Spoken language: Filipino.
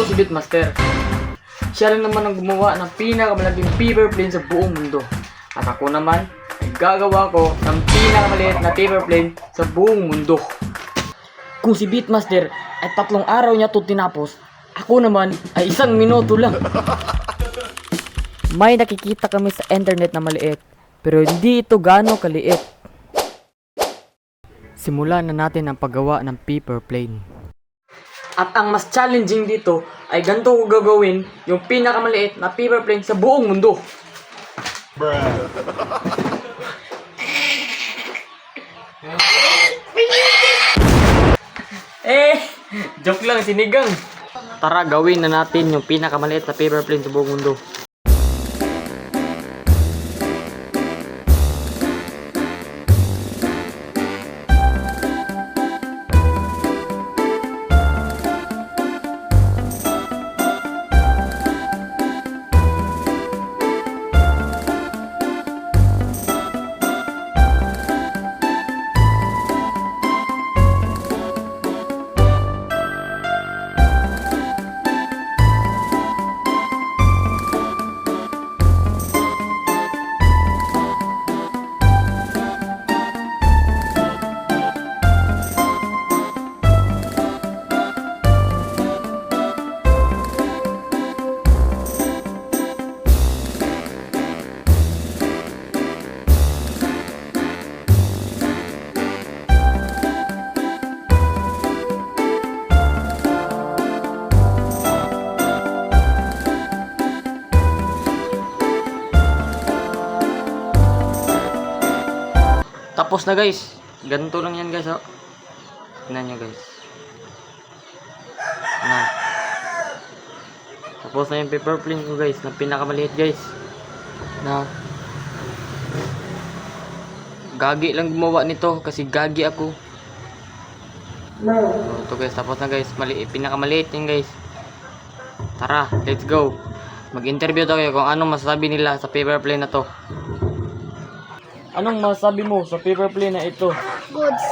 Ito si Beatmaster. Siya rin naman ang gumawa ng pinakamalaking paper plane sa buong mundo. At ako naman ay gagawa ko ng pinakamaliit na paper plane sa buong mundo. Kung si Beatmaster ay 3 araw niya ito tinapos, ako naman ay 1 minuto lang. May nakikita kami sa internet na maliit, pero hindi ito gaano kaliit. Simulan na natin ang paggawa ng paper plane. At ang mas challenging dito ay ganito ko gagawin yung pinakamaliit na paper plane sa buong mundo. Joke lang, sinigang. Tara, gawin na natin yung pinakamaliit na paper plane sa buong mundo. Tapos na guys. Ganito lang yan guys, oh. Tingnan nyo guys. Na. Tapos na yung paper plane ko guys, na pinakamaliit guys. Na. Gagi lang gumawa nito kasi gagi ako. Ito guys, tapos na guys. Pinakamaliit yan guys. Tara, let's go. Mag-interview tayo kung anong masasabi nila sa paper plane na to. Anong masasabi mo sa paper plane na ito? Goods.